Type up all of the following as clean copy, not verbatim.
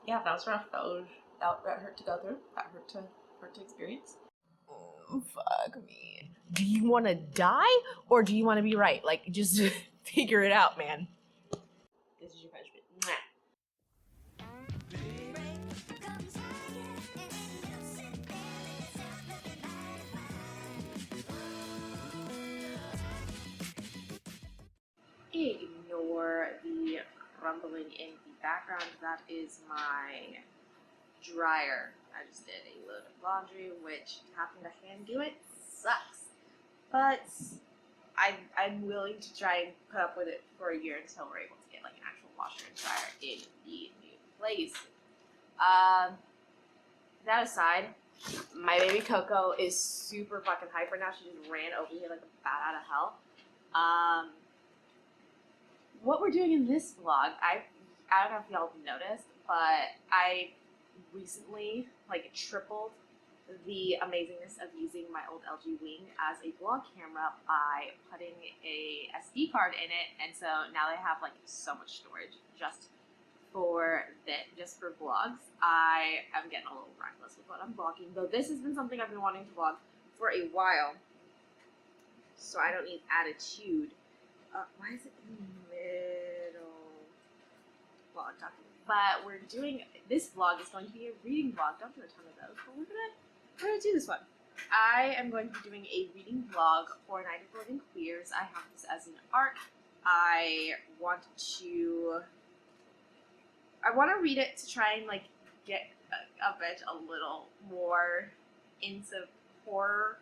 Yeah, that was rough. That hurt to go through. That hurt to experience. Fuck me. Do you want to die or do you want to be right? Like, just figure it out, man. This is your punishment. Mwah. Ignore the rumbling in the background. That is my dryer. I just did a load of laundry, which having to hand do it sucks. But I'm willing to try and put up with it for a year until we're able to get like an actual washer and dryer in the new place. That aside, my baby Coco is super fucking hyper now. She just ran over here like a bat out of hell. What we're doing in this vlog, I don't know if y'all noticed, but I recently like tripled the amazingness of using my old LG Wing as a vlog camera by putting a SD card in it, and so now they have like so much storage just for vlogs. I am getting a little reckless with what I'm vlogging, though this has been something I've been wanting to vlog for a while, so I don't need attitude. Why is it in the middle? Well, I'm talking. But we're doing this vlog is going to be a reading vlog. Don't do a ton of those, but we're gonna do this one. I am going to be doing a reading vlog for Night of the Living Queers. I have this as an arc. I want to read it to try and like get a bit a little more into horror.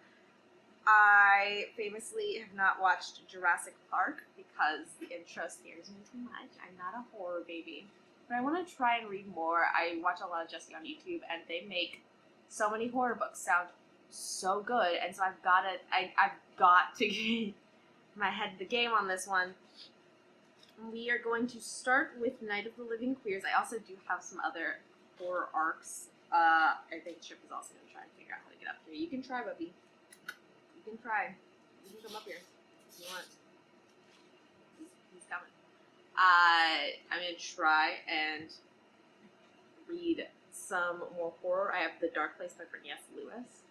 I famously have not watched Jurassic Park because the intro scares me too much. I'm not a horror baby. But I want to try and read more. I watch a lot of Jesse on YouTube, and they make so many horror books sound so good. And so I've got to get my head in the game on this one. We are going to start with Night of the Living Queers. I also do have some other horror arcs. I think Chip is also going to try and figure out how to get up here. You can try, Bubby. You can try. You can come up here if you want. He's coming. I'm going to try and read some more horror. I have The Dark Place by Brittany S. Lewis.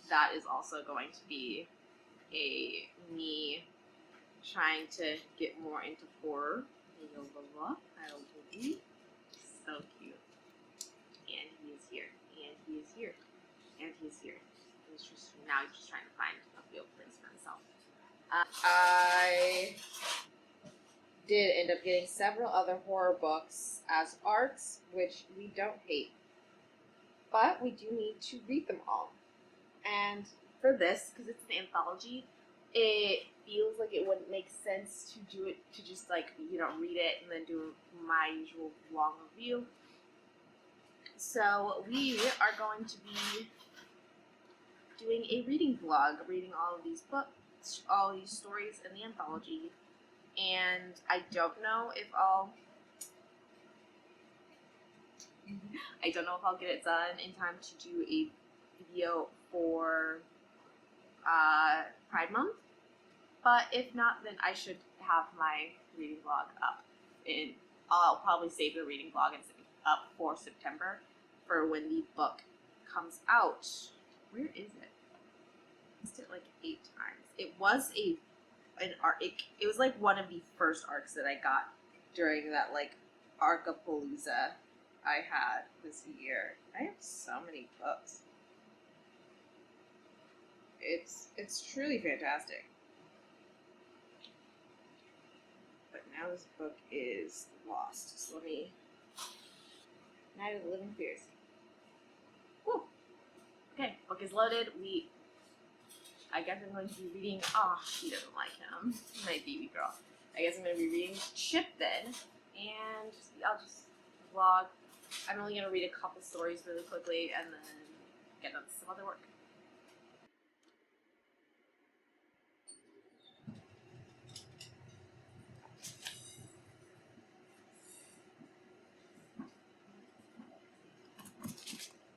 That is also going to be me trying to get more into horror. So cute. And he is here. And he is here. And he's here. He's just trying to find a real place for himself. I did end up getting several other horror books as arcs, which we don't hate. But we do need to read them all. And for this, because it's an anthology, it feels like it wouldn't make sense to do it, to just like, read it and then do my usual long review. So we are going to be doing a reading vlog, reading all of these books, all these stories in the anthology. And I don't know if I'll get it done in time to do a video for Pride Month. But if not, then I should have my reading vlog up. I'll probably save the reading vlog and save it up for September for when the book comes out. Where is it? I missed it like 8 times. It was an arc. It was like one of the first arcs that I got during that like Arcapalooza I had this year. I have so many books. It's truly fantastic. But now this book is lost. So let me. Night of the Living Queers. Woo! Okay, book is loaded. I guess I'm going to be reading. Oh, she doesn't like him. My baby girl. I guess I'm going to be reading Chip then, and I'll just vlog. I'm only going to read a couple stories really quickly, and then get on to some other work.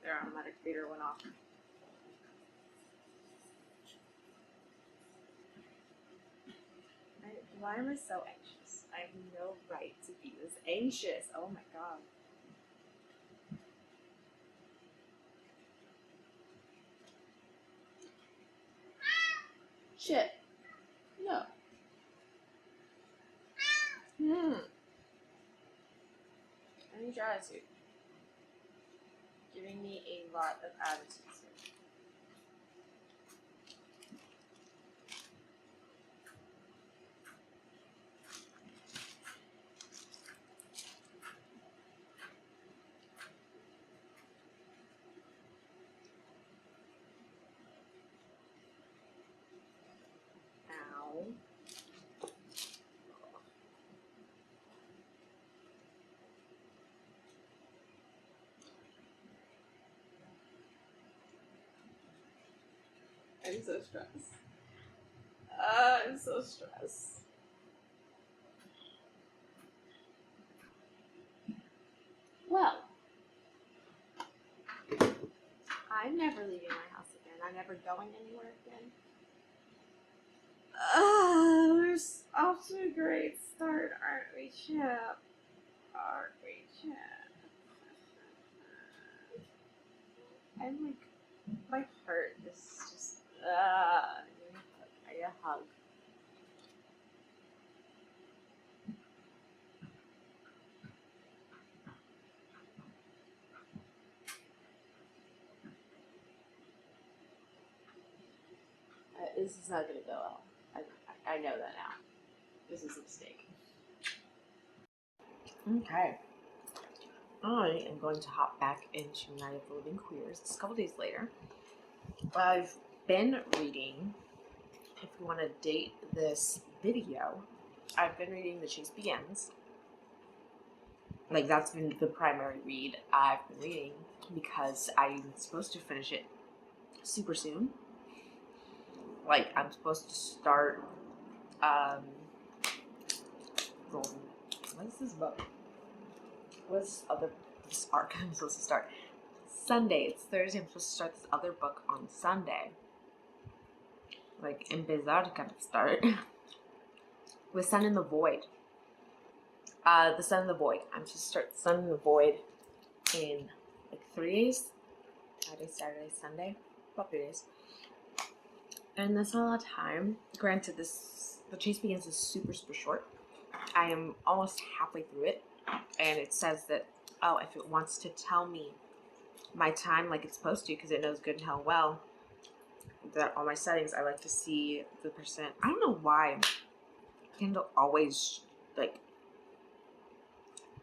Their automatic reader went off. Why am I so anxious? I have no right to be this anxious. Oh my god. Shit. No. I need your attitude. Giving me a lot of attitude. Ow. I'm so stressed. I'm so stressed. Well, I'm never leaving my house again. I'm never going anywhere again. We're off to a great start, aren't we, Chip? Aren't we, Chip? I'm like, my heart is just, I need a hug. This is not going to go well. I know that now. This is a mistake. Okay. I am going to hop back into Night of the Living Queers. It's a couple days later. I've been reading, if you want to date this video, I've been reading The Chase Begins. Like, that's been the primary read I've been reading because I'm supposed to finish it super soon. Like, I'm supposed to start, what is this book? What's this arc I'm supposed to start? Sunday. It's Thursday. I'm supposed to start this other book on Sunday. Like, in bizarre kind of start. With Sun in the Void. The Sun in the Void. I'm supposed to start Sun in the Void in like 3 days. Friday, Saturday, Sunday. About 3 days. And that's not a lot of time. Granted, The Chase Begins is super, super short. I am almost halfway through it. And it says that, oh, if it wants to tell me my time like it's supposed to, because it knows good and hell well that all my settings, I like to see the percent. I don't know why Kindle always like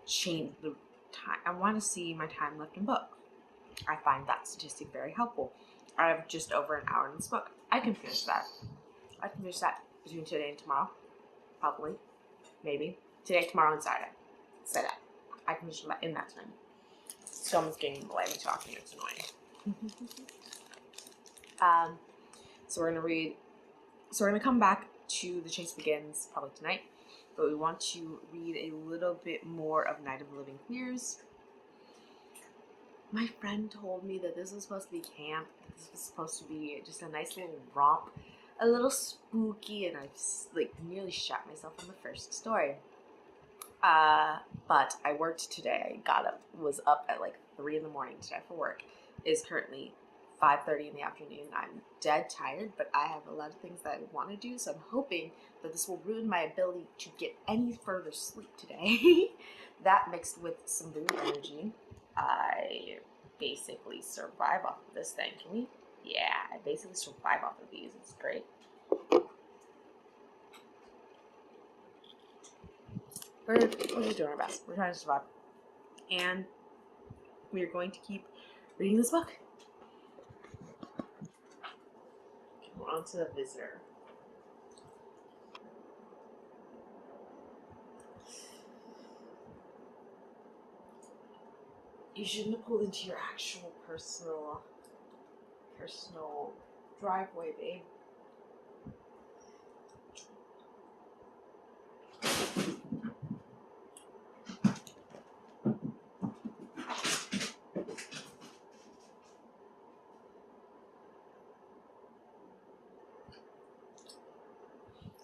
change the time. I want to see my time left in book. I find that statistic very helpful. I have just over an hour in this book. I can finish that. I can finish that between today and tomorrow. Probably. Maybe. Today, tomorrow, and Saturday. Set up. I can finish that in that time. Someone's getting in the way of me talking. It's annoying. So we're gonna come back to The Chase Begins probably tonight, but we want to read a little bit more of Night of the Living Queers. My friend told me that this was supposed to be camp. This was supposed to be just a nice little romp, a little spooky, and I like nearly shot myself on the first story. But I worked today. Was up at like 3 in the morning today for work. It is currently 5:30 in the afternoon. I'm dead tired, but I have a lot of things that I want to do, so I'm hoping that this will ruin my ability to get any further sleep today. That mixed with some booze energy, I basically survive off of this thing. Can we? Yeah, I basically survive off of these. It's great. We're just doing our best. We're trying to survive. And we are going to keep reading this book. We're on to The Visitor. You shouldn't have pulled into your actual personal driveway, babe.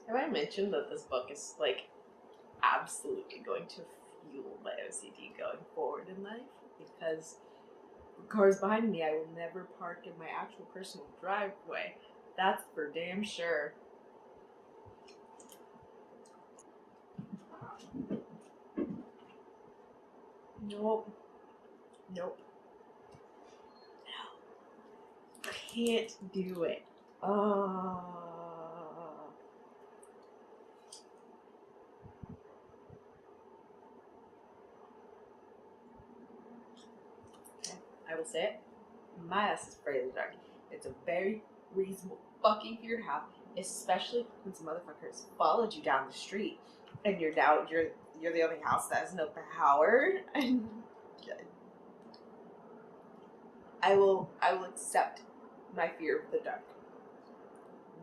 Have I mentioned that this book is like absolutely going to fuel my OCD going forward in life? Because the cars behind me, I will never park in my actual personal driveway. That's for damn sure. Nope. Nope. No. Can't do it. I will say it. My ass is afraid of the dark. It's a very reasonable fucking fear to have, especially when some motherfuckers followed you down the street and you're the only house that has no power. And I will accept my fear of the dark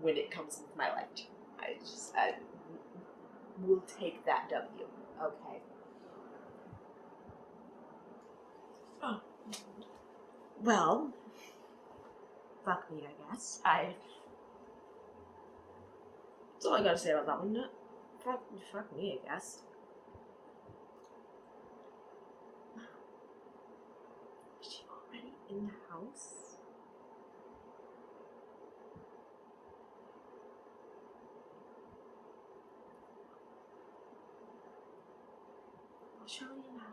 when it comes with my light. I will take that W. Okay. Oh. Well, fuck me, I guess. That's all I gotta say about that one. Fuck me, I guess. Is she already in the house? Was she already in the house?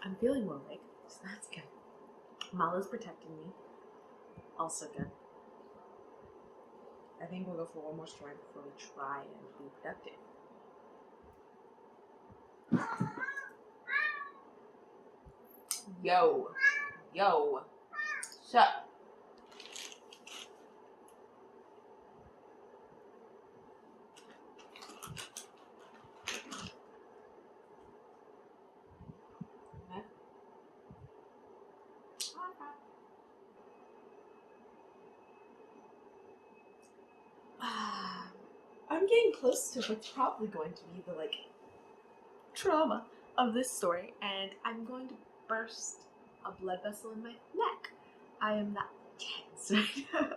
I'm feeling more awake, so that's good. Mala's protecting me. Also good. I think we'll go for one more story before we try and be productive. Yo. Shut. Okay. I'm getting close to what's probably going to be the trauma of this story, and I'm going to burst a blood vessel in my neck. I am that tense right now.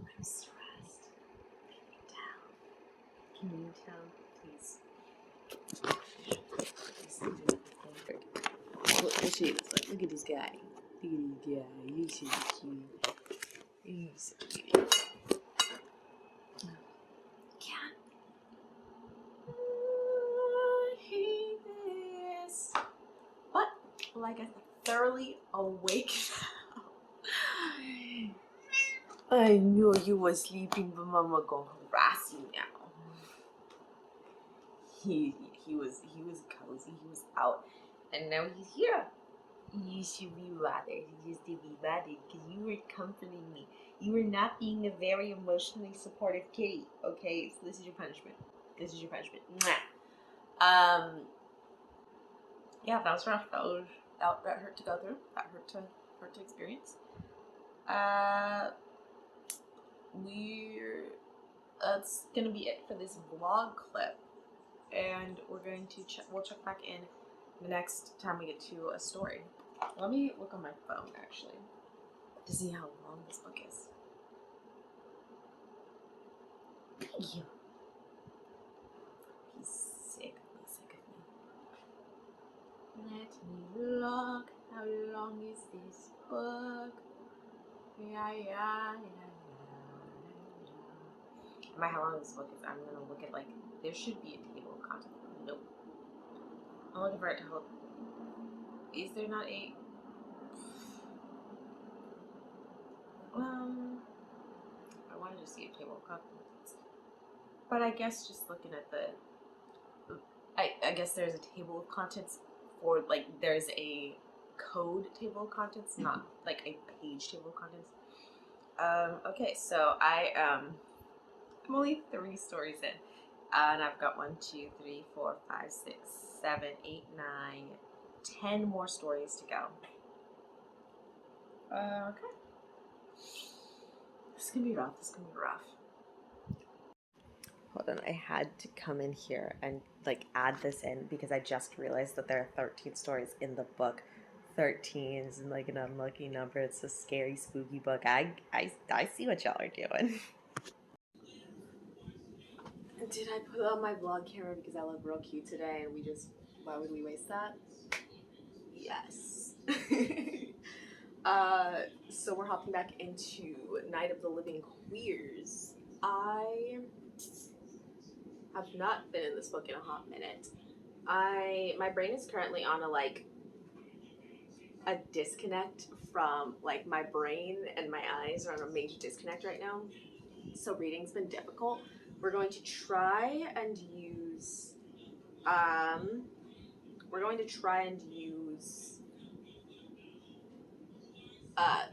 I'm stressed. Can you tell? Please. What she looks like. Look at this guy. You so cute. You so cute. Can't. I hate this. But like I said, thoroughly awake now. I knew you were sleeping, but Mama gonna harass you now. He was cozy. He was out, and now he's here. You should be bothered. Just to be bothered because you were comforting me. You were not being a very emotionally supportive kitty. Okay, so this is your punishment. Mwah. Yeah, that was rough. That hurt to go through. That hurt to experience. That's gonna be it for this vlog clip, and we'll check back in the next time we get to a story. Let me look on my phone actually to see how long this book is. Yeah. He's sick of me. Let me look. How long is this book? Yeah. By how long this book is, I'm gonna look at there should be a table of contents. Nope. I'm looking for it to hold. Is there not a? I wanted to see a table of contents, but I guess just looking at I guess there's a table of contents for there's a code table of contents, not like a page table of contents. Okay, so I'm only 3 stories in, and I've got 1, 2, 3, 4, 5, 6, 7, 8, 9, 10 more stories to go. Okay. This is gonna be rough. Hold on, I had to come in here and add this in because I just realized that there are 13 stories in the book. 13 is an unlucky number. It's a scary, spooky book. I see what y'all are doing. did I put on my vlog camera because I look real cute today and why would we waste that? Yes. So we're hopping back into Night of the Living Queers. I have not been in this book in a hot minute. My brain is currently on a disconnect from my brain, and my eyes are on a major disconnect right now. So reading's been difficult. We're going to try and use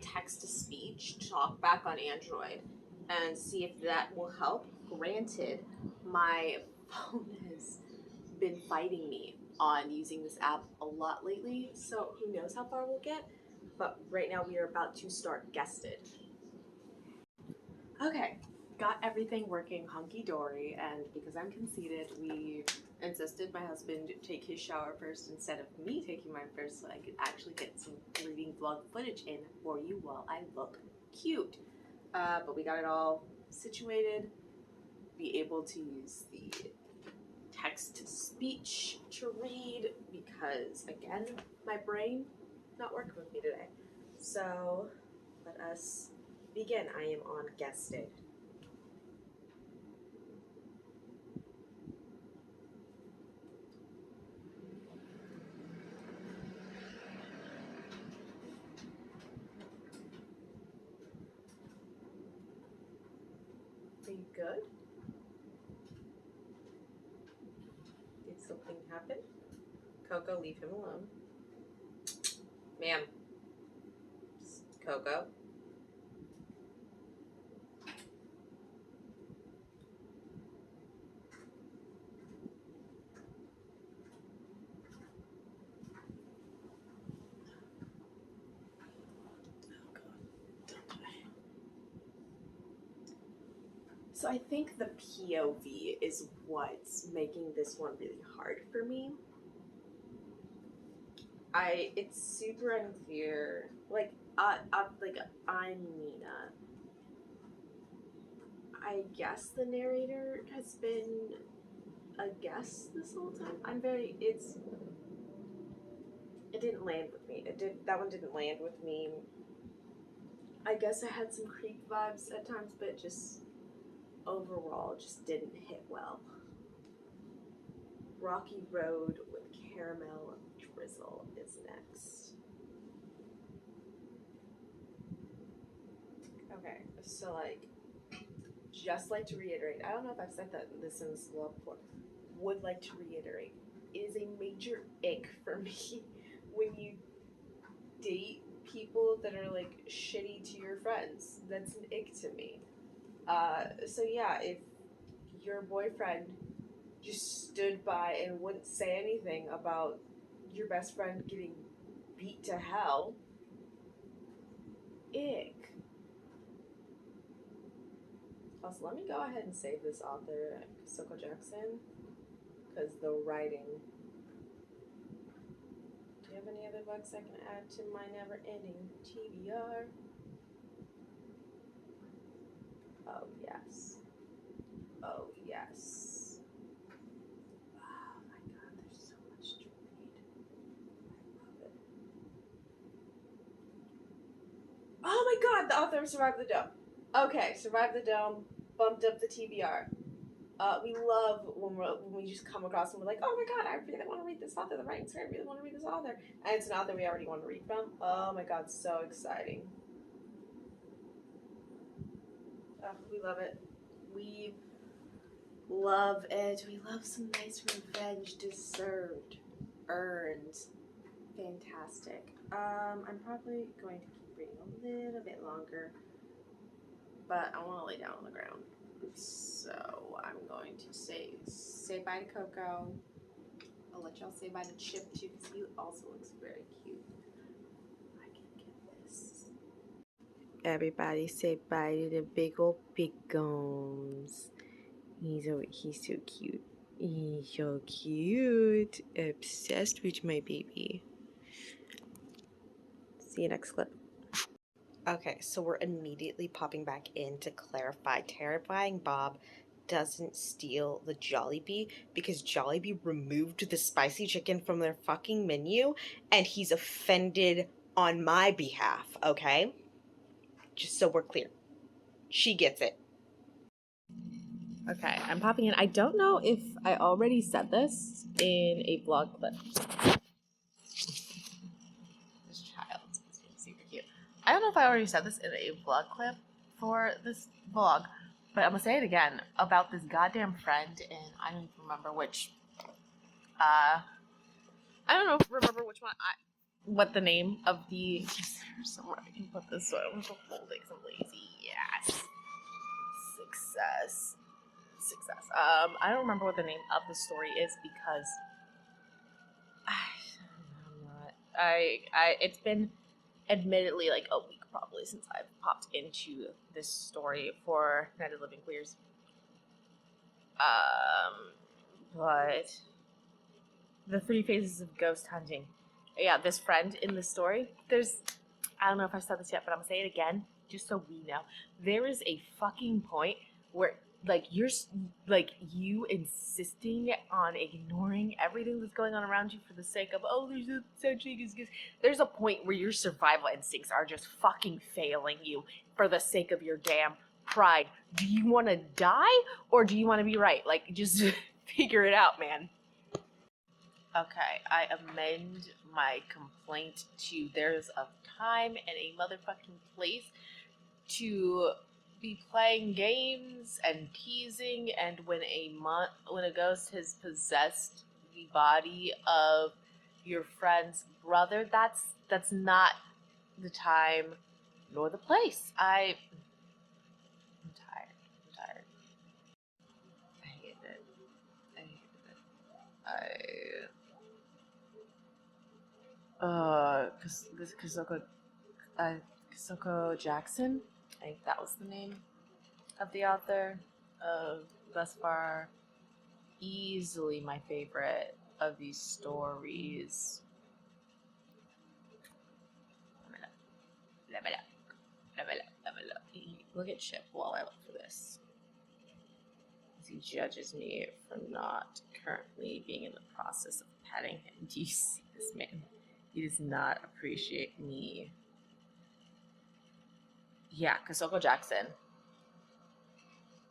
text to speech to talk back on Android and see if that will help. Granted, my phone has been fighting me on using this app a lot lately, so who knows how far we'll get. But right now we are about to start Guested. Okay, got everything working hunky-dory, and because I'm conceited, we insisted my husband take his shower first instead of me taking mine first so I could actually get some reading vlog footage in for you while I look cute. But we got it all situated, be able to use the text-to-speech to read because, again, my brain not working with me today. So let us begin. I am on Guested. Are you good? Did something happen? Coco, leave him alone. Ma'am. Coco. So I think the POV is what's making this one really hard for me. It's super unclear. I'm Nina. I guess the narrator has been a guest this whole time. It didn't land with me. That one didn't land with me. I guess I had some creep vibes at times, but just overall just didn't hit well. Rocky Road with Caramel Drizzle is next. Okay, so just like to reiterate, I don't know if I've said that this in this vlog before, would like to reiterate, it is a major ick for me when you date people that are shitty to your friends. That's an ick to me. So yeah, if your boyfriend just stood by and wouldn't say anything about your best friend getting beat to hell, ick. Also, let me go ahead and save this author, Soko Jackson, because the writing. Do you have any other books I can add to my never-ending TBR? Oh, yes. Oh, yes. Oh, my God, there's so much to read. I love it. Oh, my God, the author of Survive the Dome. Okay, Survive the Dome, bumped up the TBR. We love when we just come across and we're like, oh my God, I really want to read this author. The writing's great. I really want to read this author. And it's an author we already want to read from. Oh my God, so exciting. We love it. We love it. We love some nice revenge deserved, earned. Fantastic. I'm probably going to keep reading a little bit longer, but I want to lay down on the ground. So I'm going to say bye to Coco. I'll let y'all say bye to Chip too, because he also looks very cute. I can get this. Everybody say bye to the big old pickums. He's so cute. He's so cute. Obsessed with my baby. See you next clip. Okay, so we're immediately popping back in to clarify. Terrifying Bob doesn't steal the Jollibee because Jollibee removed the spicy chicken from their fucking menu and he's offended on my behalf, okay? Just so we're clear. She gets it. Okay, I'm popping in. I don't know if I already said this in a vlog clip. This child is being super cute. I don't know if I already said this in a vlog clip for this vlog, but I'm gonna say it again about this goddamn friend, and I don't remember which. I don't know. Remember which one? What the name of the? Somewhere I can put this. So I'm holding. I'm lazy. Yes. Success. I don't remember what the name of the story is because I'm not. It's been admittedly like a week probably since I've popped into this story for Night of the Living Queers. But the 3 phases of ghost hunting. Yeah, this friend in the story. I don't know if I said this yet, but I'm gonna say it again just so we know. There is a fucking point where you insisting on ignoring everything that's going on around you for the sake of, oh, there's a such thing as ghosts. There's a point where your survival instincts are just fucking failing you for the sake of your damn pride. Do you want to die or do you want to be right? Like, just figure it out, man. Okay, I amend my complaint to there's a time and a motherfucking place to be playing games and teasing, and when a ghost has possessed the body of your friend's brother, that's not the time nor the place. I'm tired. I hate it. Kasoko Jackson, I think that was the name of the author of thus far easily my favorite of these stories. Let me look. Look at Chip while I look for this. He judges me for not currently being in the process of petting him. Do you see this man? He does not appreciate me. Yeah, Kasoko Jackson.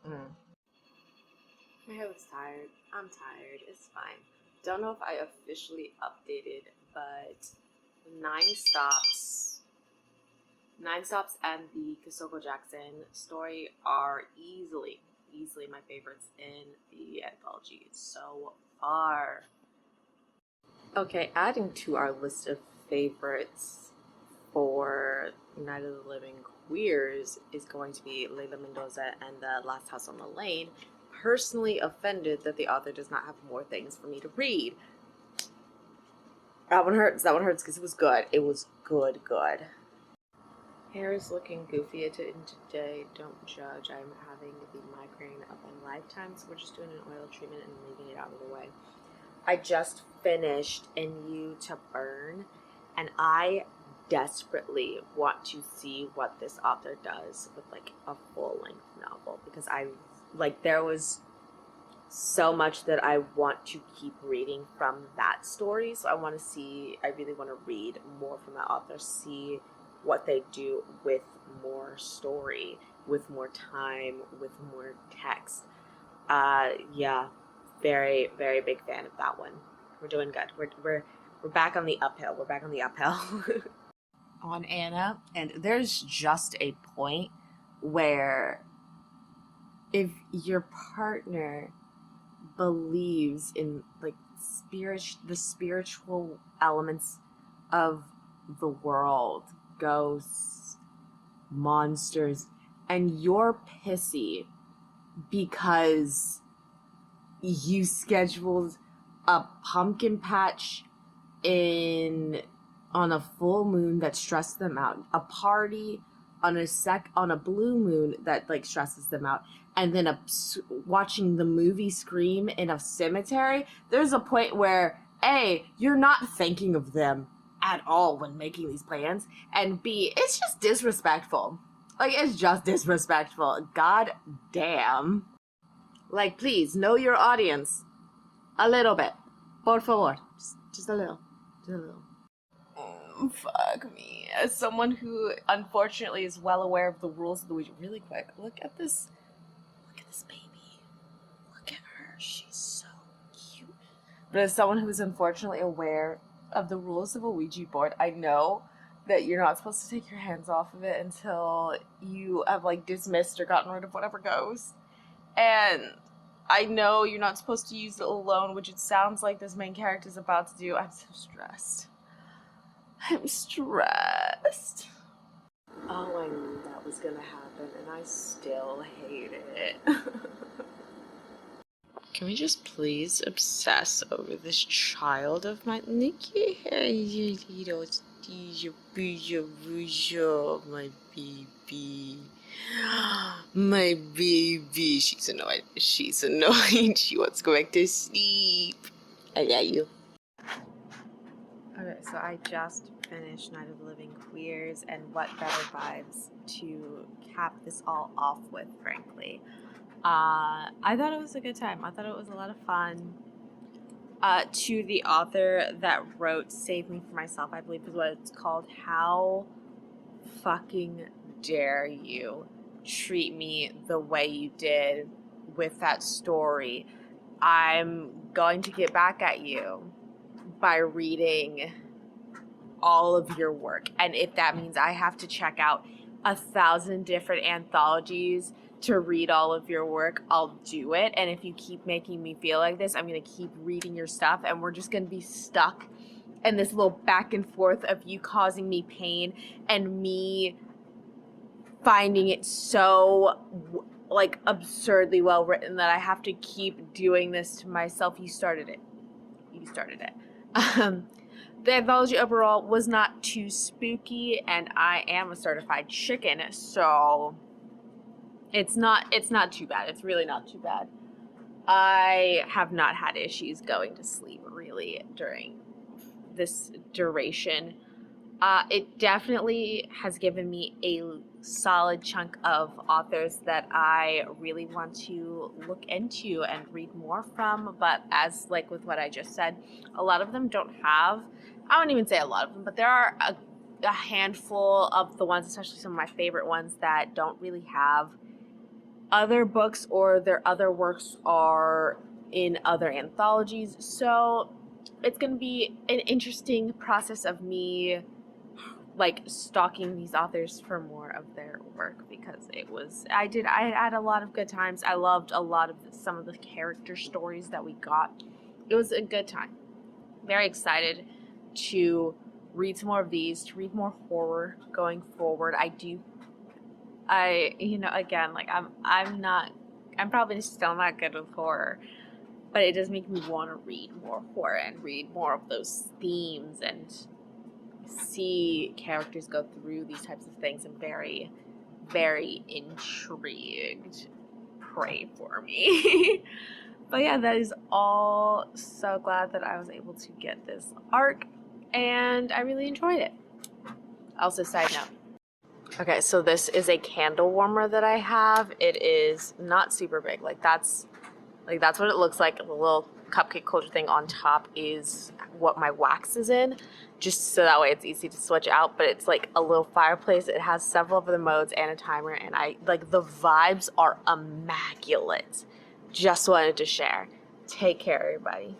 My hair looks tired. I'm tired. It's fine. Don't know if I officially updated, but Nine Stops and the Kasoko Jackson story are easily my favorites in the anthology so far. Okay, adding to our list of favorites for Night of the Living Queers is going to be Layla Mendoza and The Last House on the Lane. Personally offended that the author does not have more things for me to read. That one hurts because it was good. It was good. Hair is looking goofy today. Don't judge. I'm having the migraine of a lifetime, so we're just doing an oil treatment and leaving it out of the way. I just finished In You to Burn, and I desperately want to see what this author does with like a full-length novel, because there was so much that I want to keep reading from that story. So I really want to read more from that author, see what they do with more story, with more time, with more text. Yeah, very, very big fan of that one. We're doing good. We're back on the uphill. On Anna, and there's just a point where if your partner believes in like the spiritual elements of the world, ghosts, monsters, and you're pissy because you scheduled a pumpkin patch on a full moon that stressed them out, a party on a blue moon that like stresses them out, and then watching the movie Scream in a cemetery. There's a point where A, you're not thinking of them at all when making these plans, and B, it's just disrespectful. Like, it's just disrespectful. God damn. Like, please, know your audience. A little bit. Por favor. Just a little. Just a little. Fuck me. As someone who, unfortunately, is well aware of the rules of the Ouija... Really quick, look at this. Look at this baby. Look at her. She's so cute. But as someone who is unfortunately aware of the rules of a Ouija board, I know that you're not supposed to take your hands off of it until you have, like, dismissed or gotten rid of whatever goes. And I know you're not supposed to use it alone, which it sounds like this main character is about to do. I'm so stressed. I'm stressed. Oh, I knew that was gonna happen, and I still hate it. Can we just please obsess over this child of mine? Nikki, my baby. My baby. She's annoyed. She's annoyed. She wants to go back to sleep. I love you. Okay, so I just finished Night of the Living Queers, and what better vibes to cap this all off with, frankly. I thought it was a good time. I thought it was a lot of fun. To the author that wrote Save Me From Myself, I believe is what it's called, how fucking dare you treat me the way you did with that story. I'm going to get back at you by reading all of your work. And if that means I have to check out 1,000 different anthologies to read all of your work, I'll do it. And if you keep making me feel like this, I'm going to keep reading your stuff, and we're just going to be stuck in this little back and forth of you causing me pain and me finding it so like absurdly well written that I have to keep doing this to myself. You started it. The anthology overall was not too spooky, and I am a certified chicken, so it's not too bad. It's really not too bad. I have not had issues going to sleep really during this duration. It definitely has given me a solid chunk of authors that I really want to look into and read more from, but as like with what I just said, a lot of them don't have, I wouldn't even say a lot of them, but there are a handful of the ones, especially some of my favorite ones, that don't really have other books, or their other works are in other anthologies. So it's going to be an interesting process of me like stalking these authors for more of their work, because I had a lot of good times. I loved a lot of some of the character stories that we got. It was a good time. Very excited to read some more of these, to read more horror going forward. Again, like I'm probably still not good with horror, but it does make me want to read more horror and read more of those themes and see characters go through these types of things. I'm very, very intrigued. Pray for me. But yeah, that is all. So glad that I was able to get this arc, and I really enjoyed it. Also, side note. Okay, so this is a candle warmer that I have. It is not super big. That's what it looks like. The little cupcake holder thing on top is what my wax is in, just so that way it's easy to switch out. But it's like a little fireplace. It has several of the modes and a timer, and the vibes are immaculate. Just wanted to share. Take care, everybody.